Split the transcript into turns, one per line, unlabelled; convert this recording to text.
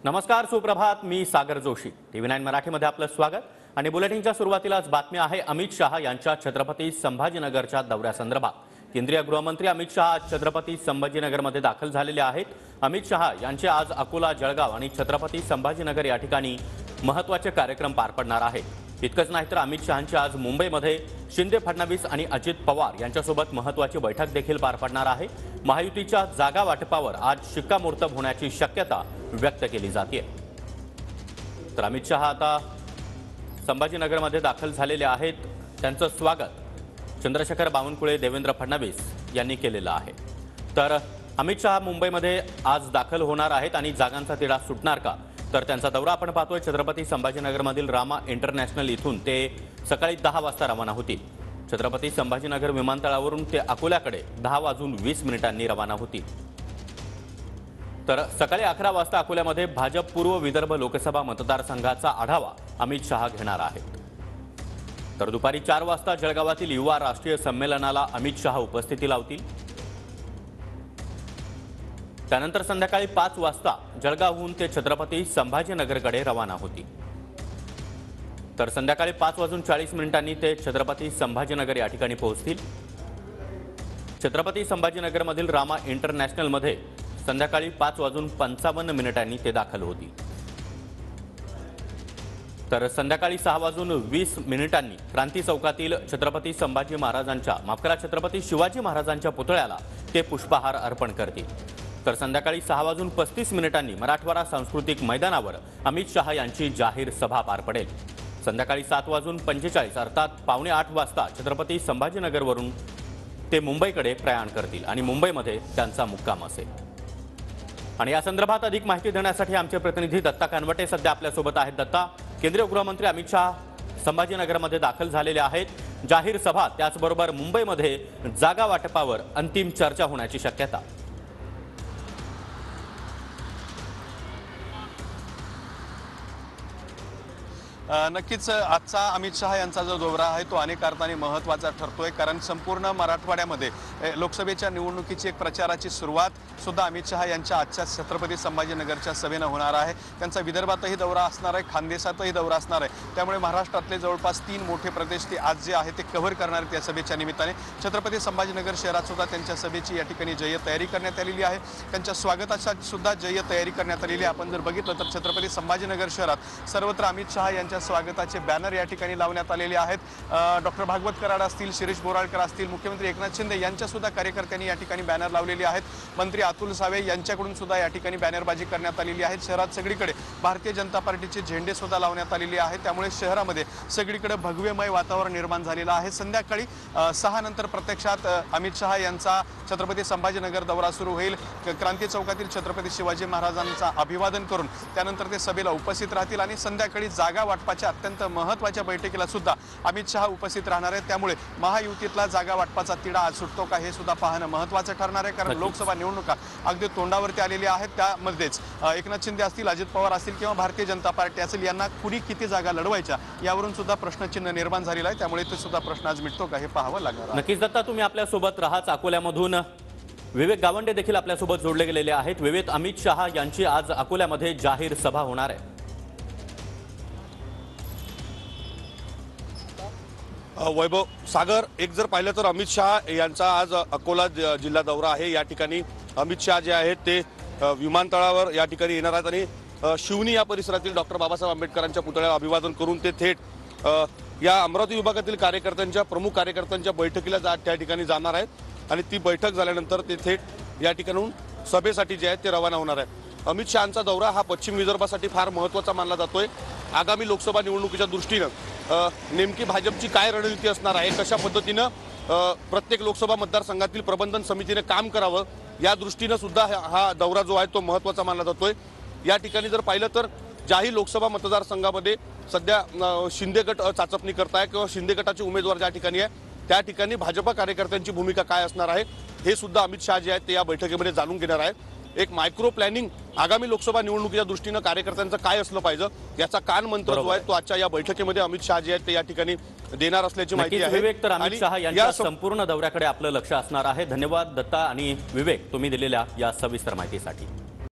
नमस्कार, सुप्रभात. मी सागर जोशी. TV9 मराठीमध्ये आपलं स्वागत आणि बुलेटिनच्या सुरुवातीलाच बातमी आहे अमित शहा यांच्या छत्रपती संभाजीनगरच्या दौऱ्यासंदर्भात. केंद्रीय गृहमंत्री अमित शहा आज छत्रपती संभाजीनगरमध्ये दाखल झालेले आहेत. अमित शहा यांचे आज अकोला, जळगाव आणि छत्रपती संभाजीनगर या ठिकाणी महत्त्वाचे कार्यक्रम पार पडणार आहेत. इतकंच नाही तर अमित शहांची आज मुंबईमध्ये शिंदे, फडणवीस आणि अजित पवार यांच्यासोबत महत्त्वाची बैठक देखील पार पडणार आहे. महायुतीच्या जागा वाटपावर आज शिक्कामोर्तब होण्याची शक्यता व्यक्त केली जाते. तर अमित शहा आता संभाजीनगरमध्ये दाखल झालेले आहेत. त्यांचं स्वागत चंद्रशेखर बावनकुळे, देवेंद्र फडणवीस यांनी केलेलं आहे. तर अमित शहा मुंबईमध्ये आज दाखल होणार आहेत आणि जागांचा तिढा सुटणार का, तर त्यांचा दौरा आपण पाहतोय. छत्रपती संभाजीनगरमधील रामा इंटरनॅशनल इथून ते सकाळी 10 वाजता रवाना होतील. छत्रपती संभाजीनगर विमानतळावरून ते अकोल्याकडे 10:20 रवाना होतील. तर सकाळी 11 वाजता अकोल्यामध्ये भाजप पूर्व विदर्भ लोकसभा मतदारसंघाचा आढावा अमित शहा घेणार आहेत. तर दुपारी 4 वाजता जळगावातील युवा राष्ट्रीय संमेलनाला अमित शहा उपस्थिती लावतील. त्यानंतर संध्याकाळी 5 वाजता जळगावहून ते छत्रपती संभाजीनगरकडे रवाना होतील. तर संध्याकाळी 5:40 ते छत्रपती संभाजीनगर या ठिकाणी पोहोचतील. छत्रपती संभाजीनगरमधील रामा इंटरनॅशनलमध्ये संध्याकाळी 5:55 ते दाखल होतील. तर संध्याकाळी 6:20 क्रांती चौकातील छत्रपती संभाजी महाराजांच्या छत्रपती शिवाजी महाराजांच्या पुतळ्याला ते पुष्पहार अर्पण करतील. तर संध्याकाळी 6:35 मराठवाडा सांस्कृतिक मैदानावर अमित शहा यांची जाहीर सभा पार पडेल. संध्याकाळी 7:45 अर्थात 7:45 वाजता छत्रपती संभाजीनगरवरून ते मुंबईकडे प्रयाण करतील आणि मुंबईमध्ये त्यांचा मुक्काम असेल. आणि या संदर्भात अधिक माहिती देण्यासाठी आमचे प्रतिनिधी दत्ता कानवटे सध्या आपल्यासोबत आहेत. दत्ता, केंद्रीय गृहमंत्री अमित शहा संभाजीनगरमध्ये दाखल झालेले आहेत. जाहीर सभा त्याचबरोबर मुंबईमध्ये जागा वाटपावर अंतिम चर्चा होण्याची शक्यता.
नक्कीच आजचा अमित शहा यांचा जो दौरा आहे तो अनेक अर्थाने महत्त्वाचा ठरतोय, कारण संपूर्ण मराठवाड्यामध्ये लोकसभेच्या निवडणुकीची एक प्रचाराची सुरुवात सुद्धा अमित शहा यांच्या आजच्या छत्रपती संभाजीनगरच्या सभेनं होणार आहे. त्यांचा विदर्भातही दौरा असणार आहे, खानदेशातही दौरा असणार आहे. त्यामुळे महाराष्ट्रातले जवळपास 3 मोठे प्रदेश ते आज जे आहे ते कव्हर करणार आहेत या सभेच्या निमित्ताने. छत्रपती संभाजीनगर शहरात सुद्धा त्यांच्या सभेची या ठिकाणी जय्य तयारी करण्यात आलेली आहे. त्यांच्या स्वागतासाठी सुद्धा जय्य तयारी करण्यात आलेली आहे. आपण जर बघितलं तर छत्रपती संभाजीनगर शहरात सर्वत्र अमित शहा यांच्या स्वागताचे बॅनर या ठिकाणी लावण्यात आलेले आहेत. डॉक्टर भागवत कराड असतील, शिरीष बोराळकर असतील, मुख्यमंत्री एकनाथ शिंदे यांच्या सुद्धा कार्यकर्त्यांनी या ठिकाणी बॅनर लावलेले आहेत. मंत्री अतुल सावे यांच्याकडून सुद्धा या ठिकाणी बॅनरबाजी करण्यात आलेली आहे. शहरात सगळीकडे भारतीय जनता पार्टीचे झेंडे सुद्धा लावण्यात आलेले आहेत. त्यामुळे शहरामध्ये सगळीकडे भगवेमय वातावरण निर्माण झालेलं आहे. संध्याकाळी 6 नंतर प्रत्यक्षात अमित शहा यांचा छत्रपती संभाजीनगर दौरा सुरू होईल. क्रांती चौकातील छत्रपती शिवाजी महाराजांचा अभिवादन करून त्यानंतर ते सभेला उपस्थित राहतील आणि संध्याकाळी जागा वाटपाच्या अत्यंत महत्त्वाच्या बैठकीला सुद्धा अमित शहा उपस्थित राहणार आहेत. त्यामुळे महायुतीतला जागा वाटपाचा तिढा आज सुटतो का हे सुद्धा पाहणं महत्त्वाचं ठरणार आहे, कारण लोकसभा निवडणुका अगदी तोंडावरती आलेली आहेत. त्यामध्येच एकनाथ शिंदे असतील, अजित पवार असतील किंवा भारतीय जनता पार्टी असेल, यांना कुणी किती जागा लढवायच्या यावरून सुद्धा प्रश्नचिन्ह निर्माण झालेलं आहे. त्यामुळे ते सुद्धा प्रश्न आज मिटतो का हे पाहावं लागणार.
नक्कीच दत्ता, तुम्ही आपल्यासोबत राहाच. अकोल्यामधून विवेक गावंडे देखील आपल्यासोबत जोडले गेलेले आहेत. विवेक, अमित शहा यांची आज अकोल्यामध्ये जाहीर सभा होणार आहे.
वैभव, सागर, एक जर पाहिलं तर अमित शहा यांचा आज अकोला जिल्हा दौरा आहे. या ठिकाणी अमित शहा जे आहेत ते विमानतळावर या ठिकाणी येणार आहेत आणि शिवनी या परिसरातील डॉक्टर बाबासाहेब आंबेडकरांच्या पुतळ्याला अभिवादन करून ते थेट या अमरावती विभागातील प्रमुख कार्यकर्त्यांच्या बैठकीला त्या ठिकाणी जाणार आहेत आणि ती बैठक झाल्यानंतर ते थेट या ठिकाणून सभेसाठी जे आहेत ते रवाना होणार आहेत. अमित शहांचा दौरा हा पश्चिम विदर्भासाठी फार महत्त्वाचा मानला जातोय. आगामी लोकसभा निवडणुकीच्या दृष्टीनं नेमकी भाजपची काय रणनीती असणार आहे, कशा पद्धतीनं प्रत्येक लोकसभा मतदारसंघातील प्रबंधन समितीने काम करावं या दृष्टीनं सुद्धा हा दौरा जो आहे तो महत्त्वाचा मानला जातोय. या ठिकाणी जर पाहिलं तर ज्याही लोकसभा मतदारसंघामध्ये सध्या शिंदे गट चाचपणी करताय किंवा शिंदे गटाचे उमेदवार ज्या ठिकाणी आहे त्या ठिकाणी भाजपा कार्यकर्त्यांची भूमिका काय असणार आहे हे सुद्धा अमित शहा जे आहेत ते या बैठकीमध्ये जाणून घेणार आहेत. एक मायक्रो प्लॅनिंग आगामी लोकसभा निवडणुकीच्या दृष्टीने कार्यकर्त्यांचं काय असलं पाहिजे याचा कान मंत्र जो आहे तो आजच्या या बैठकीमध्ये अमित शहा जे आहेत ते या ठिकाणी देणार असल्याची माहिती आहे.
विवेक, तर अमित शहा यांच्या संपूर्ण दौऱ्याकडे आपलं लक्ष असणार आहे. धन्यवाद दत्ता आणि विवेक, तुम्ही दिलेल्या या सविस्तर माहितीसाठी.